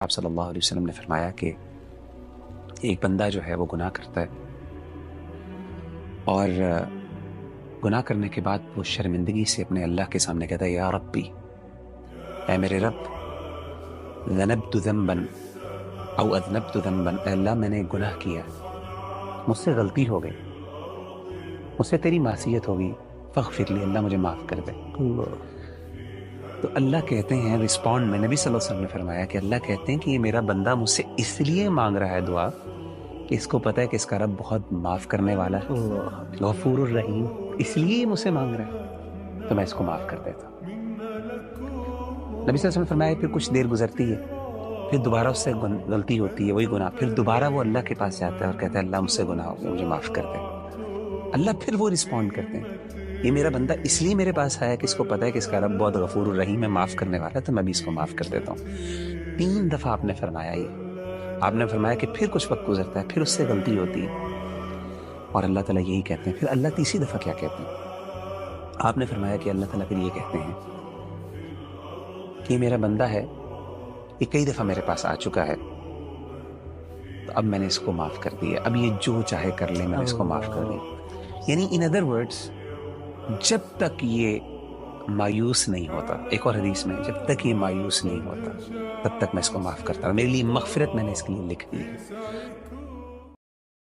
آپ صلی اللہ علیہ وسلم نے فرمایا کہ ایک بندہ جو ہے وہ گناہ کرتا ہے اور گناہ کرنے کے بعد وہ شرمندگی سے اپنے اللہ کے سامنے کہتا ہے یا ربی، اے میرے رب، ذنبت ذنبا او اذنبت ذنبا، اے اللہ میں نے گناہ کیا، مجھ سے غلطی ہو گئی، مجھ سے تیری معصیت ہوگی، فاغفر لی، اللہ مجھے معاف کر دے۔ تو اللہ کہتے ہیں رسپونڈ میں، نبی صلی اللہ علیہ وسلم نے فرمایا کہ اللہ کہتے ہیں کہ یہ میرا بندہ مجھ سے اس لیے مانگ رہا ہے دعا کہ اس کو پتہ ہے کہ اس کا رب بہت معاف کرنے والا ہے، غفور الرحیم، اس لیے یہ مجھ سے مانگ رہا ہے تو میں اس کو معاف کر دیتا ہوں۔ نبی صلی اللہ علیہ وسلم نے فرمایا پھر کچھ دیر گزرتی ہے، پھر دوبارہ اس سے غلطی ہوتی ہے، وہی گناہ، پھر دوبارہ وہ اللہ کے پاس جاتا ہے اور کہتا ہے اللہ مجھ سے گناہ ہو گیا، مجھے معاف کر دے۔ اللہ پھر وہ رسپونڈ کرتے ہیں، یہ میرا بندہ اس لیے میرے پاس آیا کہ اس کو پتہ ہے کہ اس کا رب بہت غفور الرحیم ہے، معاف کرنے والا ہے، تو میں بھی اس کو معاف کر دیتا ہوں۔ 3 دفعہ آپ نے فرمایا یہ، آپ نے فرمایا کہ پھر کچھ وقت گزرتا ہے، پھر اس سے غلطی ہوتی ہے اور اللہ تعالیٰ یہی کہتے ہیں۔ پھر اللہ تیسری دفعہ کیا کہتے ہیں؟ آپ نے فرمایا کہ اللہ تعالیٰ پھر یہ کہتے ہیں کہ یہ میرا بندہ ہے، یہ کئی دفعہ میرے پاس آ چکا ہے، تو اب میں نے اس کو معاف کر دیا، اب یہ جو چاہے کر لے، میں نے اس کو معاف کر دیا۔ یعنی ان ادر ورڈز، جب تک یہ مایوس نہیں ہوتا، ایک اور حدیث میں، جب تک یہ مایوس نہیں ہوتا تب تک میں اس کو معاف کرتا ہوں، میرے لیے مغفرت میں نے اس کے لیے لکھ دی ہے۔